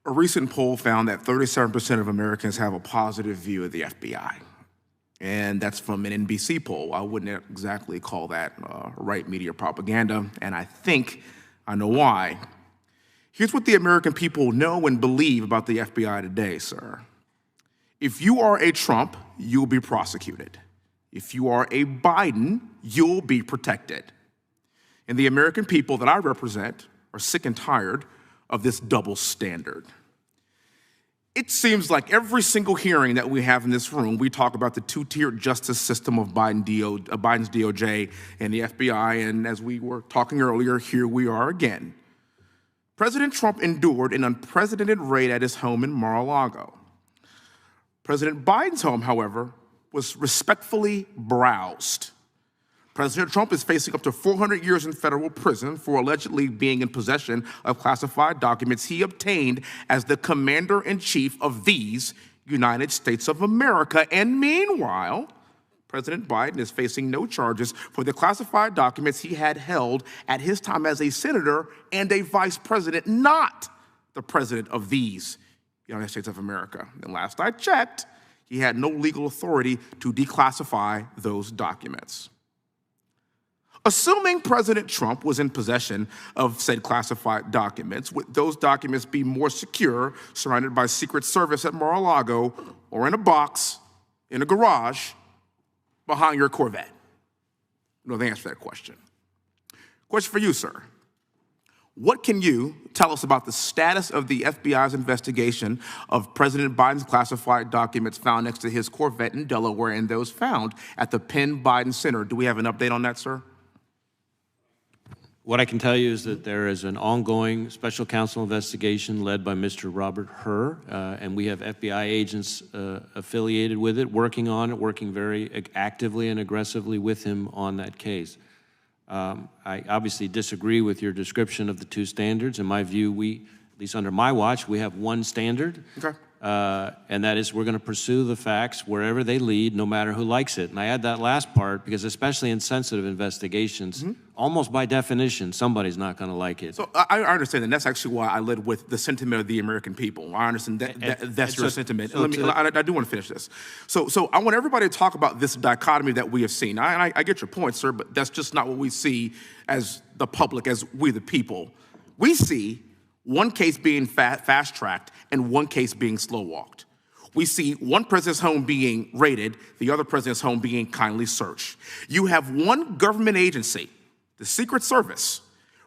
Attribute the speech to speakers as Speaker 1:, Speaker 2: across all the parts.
Speaker 1: A recent poll found that 37% of Americans have a positive view of the FBI. And that's from an NBC poll. I wouldn't exactly call that right media propaganda, and I think I know why. Here's what the American people know and believe about the FBI today, sir. If you are a Trump, you'll be prosecuted. If you are a Biden, you'll be protected. And the American people that I represent are sick and tired of this double standard. It seems like every single hearing that we have in this room, we talk about the two-tiered justice system of Biden's DOJ and the FBI, and as we were talking earlier, here we are again. President Trump endured an unprecedented raid at his home in Mar-a-Lago. President Biden's home, however, was respectfully browsed. President Trump is facing up to 400 years in federal prison for allegedly being in possession of classified documents he obtained as the commander-in-chief of these United States of America. And meanwhile, President Biden is facing no charges for the classified documents he had held at his time as a senator and a vice president, not the president of these United States of America. And last I checked, he had no legal authority to declassify those documents. Assuming President Trump was in possession of said classified documents, would those documents be more secure, surrounded by Secret Service at Mar-a-Lago, or in a box, in a garage, behind your Corvette? You know the answer to that question. Question for you, sir. What can you tell us about the status of the FBI's investigation of President Biden's classified documents found next to his Corvette in Delaware and those found at the Penn Biden Center? Do we have an update on that, sir?
Speaker 2: What I can tell you is that there is an ongoing special counsel investigation led by Mr. Robert Hur, and we have FBI agents affiliated with it, working on it, working very actively and aggressively with him on that case. I obviously disagree with your description of the two standards. In my view, at least under my watch, we have one standard.
Speaker 1: Okay.
Speaker 2: And that is we're going to pursue the facts wherever they lead, no matter who likes it. And I add that last part because especially in sensitive investigations, almost by definition, somebody's not going to like it.
Speaker 1: So I understand, and that's actually why I led with the sentiment of the American people. I understand that's your sentiment. I do want to finish this. So I want everybody to talk about this dichotomy that we have seen. I get your point, sir, but that's just not what we see as the public, as we the people. We see one case being fast-tracked and one case being slow-walked. We see one president's home being raided, the other president's home being kindly searched. You have one government agency, the Secret Service,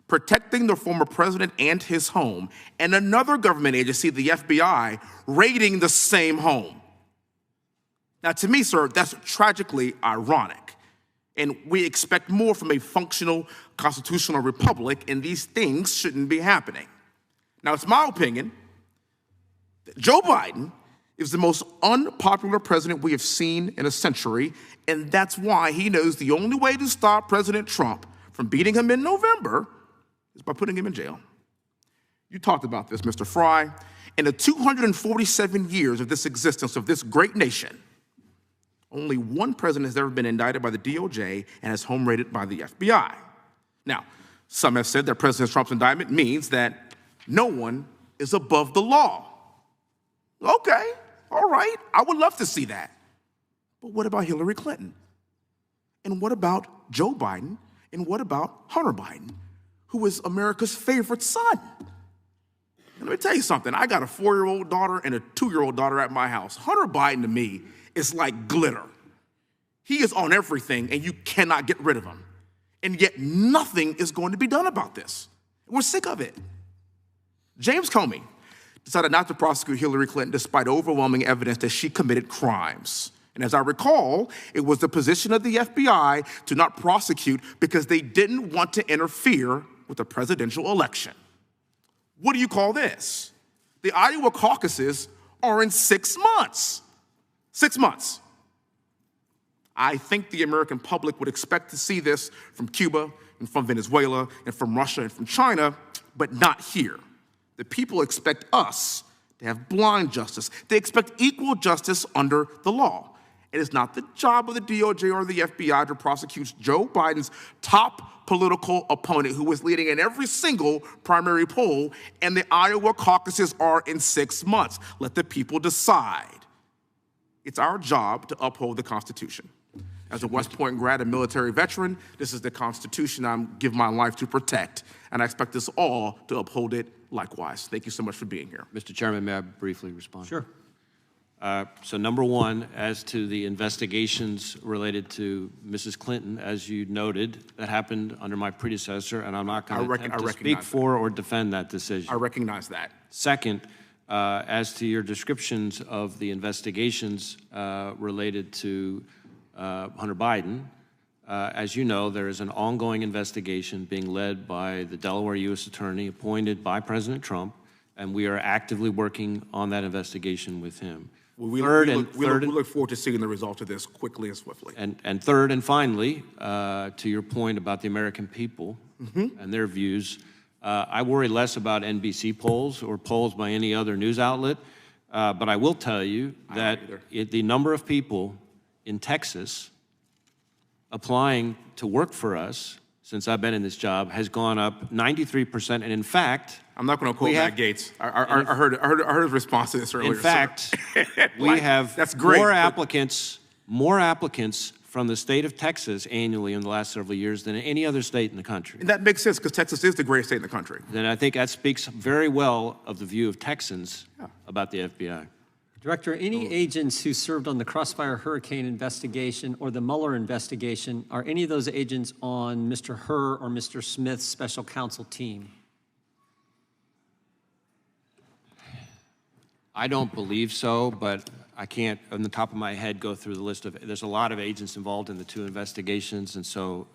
Speaker 1: protecting the former president and his home, and another government agency, the FBI, raiding the same home. Now, to me, sir, that's tragically ironic. And we expect more from a functional constitutional republic, and these things shouldn't be happening. Now, it's my opinion that Joe Biden is the most unpopular president we have seen in a century, and that's why he knows the only way to stop President Trump from beating him in November is by putting him in jail. You talked about this, Mr. Fry. In the 247 years of this existence of this great nation, only one president has ever been indicted by the DOJ and his home raided by the FBI. Now, some have said that President Trump's indictment means that no one is above the law. Okay, all right, I would love to see that. But what about Hillary Clinton? And what about Joe Biden? And what about Hunter Biden, who is America's favorite son? And let me tell you something, I got a 4-year-old daughter and a 2-year-old daughter at my house. Hunter Biden to me is like glitter. He is on everything and you cannot get rid of him. And yet nothing is going to be done about this. We're sick of it. James Comey decided not to prosecute Hillary Clinton despite overwhelming evidence that she committed crimes. And as I recall, it was the position of the FBI to not prosecute because they didn't want to interfere with the presidential election. What do you call this? The Iowa caucuses are in 6 months. 6 months. I think the American public would expect to see this from Cuba and from Venezuela and from Russia and from China, but not here. The people expect us to have blind justice. They expect equal justice under the law. It is not the job of the DOJ or the FBI to prosecute Joe Biden's top political opponent, who is leading in every single primary poll, and the Iowa caucuses are in 6 months. Let the people decide. It's our job to uphold the Constitution. As a West Point grad and military veteran, this is the Constitution I give my life to protect, and I expect us all to uphold it likewise. Thank you so much for being here.
Speaker 2: Mr. Chairman, may I briefly respond?
Speaker 3: Sure.
Speaker 2: So number one, as to the investigations related to Mrs. Clinton, as you noted, that happened under my predecessor, and I'm not going to attempt to speak for or defend that decision.
Speaker 1: I recognize that.
Speaker 2: Second, as to your descriptions of the investigations related to Hunter Biden, as you know, there is an ongoing investigation being led by the Delaware U.S. Attorney appointed by President Trump, and we are actively working on that investigation with him.
Speaker 1: Well, we look forward to seeing the result of this quickly and swiftly.
Speaker 2: And third and finally, to your point about the American people and their views, I worry less about NBC polls or polls by any other news outlet, but I will tell you that the number of people in Texas applying to work for us since I've been in this job has gone up 93%, and in fact,
Speaker 1: I'm not going to quote Matt Gaetz. I heard his response to this earlier.
Speaker 2: In fact, we have
Speaker 1: that's great,
Speaker 2: more applicants from the state of Texas annually in the last several years than any other state in the country.
Speaker 1: And that makes sense because Texas is the greatest state in the country.
Speaker 2: Then I think that speaks very well of the view of Texans about the FBI.
Speaker 3: Director, any agents who served on the Crossfire Hurricane investigation or the Mueller investigation, are any of those agents on Mr. Hur or Mr. Smith's special counsel team?
Speaker 2: I don't believe so, but I can't, on the top of my head, go through the list of, there's a lot of agents involved in the two investigations, and so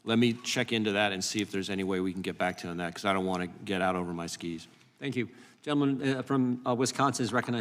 Speaker 2: let me check into that and see if there's any way we can get back to you on that, because I don't want to get out over my skis.
Speaker 3: Thank you. Gentleman from Wisconsin is recognized.